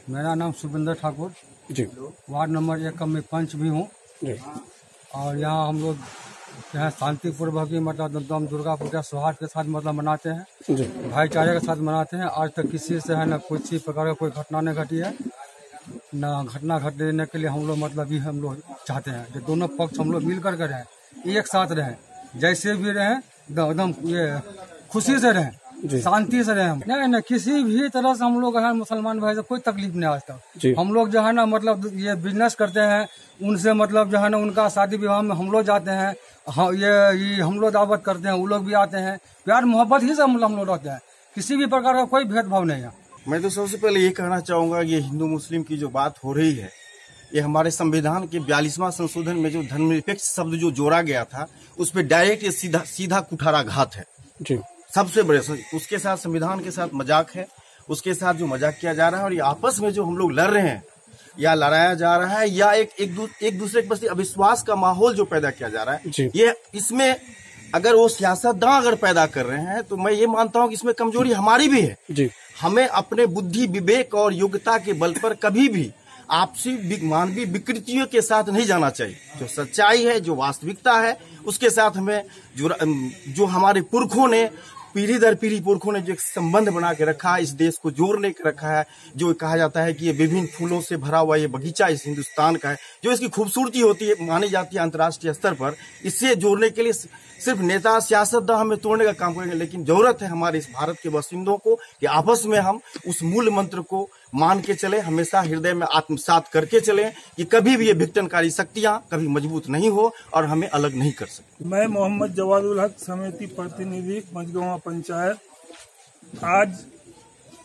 मेरा नाम Subinder Thakur ji. Ward number 1 का मैं पंच भी हूँ और यहाँ हम लोग जो है शांतिपूर्वक ही मतलब एकदम दुर्गा पूजा सौहार्द के साथ मतलब मनाते हैं जी। भाईचारे के साथ मनाते हैं। आज तक किसी से है न किसी प्रकार का कोई घटना नहीं घटी है, न घटना घट देने के लिए हम लोग मतलब ये हम लोग चाहते हैं कि दोनों पक्ष हम लोग मिल कर रहें, एक साथ रहें, जैसे भी रहें एकदम ये खुशी से रहें, शांति से रहें। नहीं किसी भी तरह से हम लोग है मुसलमान भाई से कोई तकलीफ नहीं आज तक। हम लोग जो है ना मतलब ये बिजनेस करते हैं उनसे मतलब जो है ना उनका शादी विवाह में हम लोग जाते हैं, ये हम लोग दावत करते हैं, वो लोग भी आते हैं, प्यार मोहब्बत ही से हम लोग रहते हैं, किसी भी प्रकार का कोई भेदभाव नहीं है। मैं तो सबसे पहले ये कहना चाहूंगा ये हिंदू मुस्लिम की जो बात हो रही है ये हमारे संविधान के 42वां संशोधन में जो धर्मनिरपेक्ष शब्द जो जोड़ा गया था उस पर डायरेक्ट ये सीधा कुठाराघात है जी। सबसे बड़े उसके साथ संविधान के साथ मजाक है, उसके साथ जो मजाक किया जा रहा है और ये आपस में जो हम लोग लड़ रहे हैं या लड़ाया जा रहा है या एक दूसरे के प्रति अविश्वास का माहौल जो पैदा किया जा रहा है ये इसमें अगर वो सियासतदान अगर पैदा कर रहे हैं तो मैं ये मानता हूँ कि इसमें कमजोरी हमारी भी है जी। हमें अपने बुद्धि विवेक और योग्यता के बल पर कभी भी आपसी मानवीय विकृतियों के साथ नहीं जाना चाहिए। जो सच्चाई है जो वास्तविकता है उसके साथ हमें जो हमारे पुरखों ने पीढ़ी दर पीढ़ी पुरखों ने जो एक संबंध बना के रखा है, इस देश को जोड़ने के रखा है, जो कहा जाता है कि ये विभिन्न फूलों से भरा हुआ ये बगीचा इस हिंदुस्तान का है, जो इसकी खूबसूरती होती है मानी जाती है अंतर्राष्ट्रीय स्तर पर, इससे जोड़ने के लिए सिर्फ नेता सियासतदान हमें तोड़ने का काम करेंगे, लेकिन जरूरत है हमारे इस भारत के बासिंदों को कि आपस में हम उस मूल मंत्र को मान के चले, हमेशा हृदय में आत्मसात करके चले कि कभी भी ये विघटनकारी शक्तियां कभी मजबूत नहीं हो और हमें अलग नहीं कर सकती। मैं मोहम्मद जवादुल हक समिति प्रतिनिधि मझगवां पंचायत, आज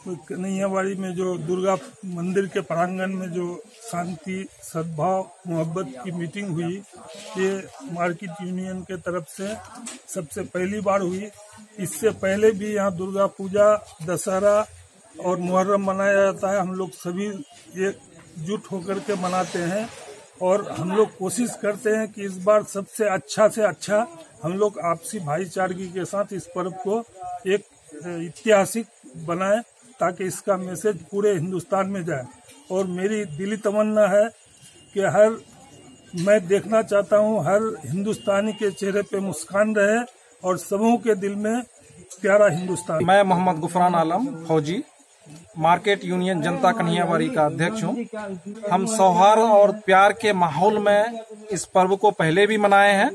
कन्हैयाबाड़ी में जो दुर्गा मंदिर के प्रांगण में जो शांति सद्भाव मोहब्बत की मीटिंग हुई ये मार्केट यूनियन के तरफ से सबसे पहली बार हुई। इससे पहले भी यहाँ दुर्गा पूजा दशहरा और मुहर्रम मनाया जाता है, हम लोग सभी एकजुट होकर के मनाते हैं और हम लोग कोशिश करते हैं कि इस बार सबसे अच्छा हम लोग आपसी भाईचारगी के साथ इस पर्व को एक ऐतिहासिक बनाएं ताकि इसका मैसेज पूरे हिंदुस्तान में जाए। और मेरी दिली तमन्ना है कि मैं देखना चाहता हूं हर हिंदुस्तानी के चेहरे पे मुस्कान रहे और सबों के दिल में प्यारा हिंदुस्तान। मैं मोहम्मद गुफरान आलम फौजी मार्केट यूनियन जनता कन्हैयाबाड़ी का अध्यक्ष हूँ। हम सौहार्द और प्यार के माहौल में इस पर्व को पहले भी मनाए हैं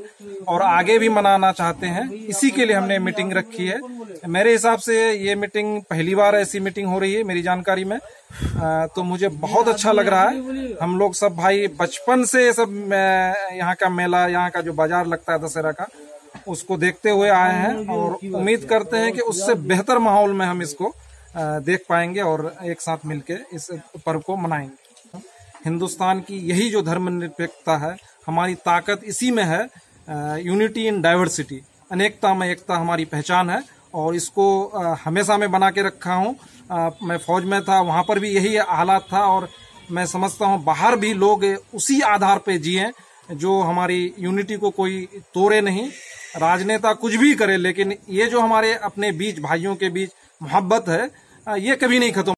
और आगे भी मनाना चाहते हैं, इसी के लिए हमने मीटिंग रखी है। मेरे हिसाब से ये मीटिंग पहली बार ऐसी मीटिंग हो रही है मेरी जानकारी में, तो मुझे बहुत अच्छा लग रहा है। हम लोग सब भाई बचपन से सब यहाँ का मेला, यहाँ का जो बाजार लगता है दशहरा का, उसको देखते हुए आए हैं और उम्मीद करते हैं कि उससे बेहतर माहौल में हम इसको देख पाएंगे और एक साथ मिलके इस पर्व को मनाएंगे। हिंदुस्तान की यही जो धर्मनिरपेक्षता है, हमारी ताकत इसी में है। यूनिटी इन डाइवर्सिटी, अनेकता में एकता हमारी पहचान है और इसको हमेशा मैं बना के रखा हूँ। मैं फौज में था, वहां पर भी यही हालात था और मैं समझता हूँ बाहर भी लोग उसी आधार पे जिए जो हमारी यूनिटी को कोई तोड़े नहीं। राजनेता कुछ भी करे लेकिन ये जो हमारे अपने बीच भाइयों के बीच मोहब्बत है ये कभी नहीं खत्म।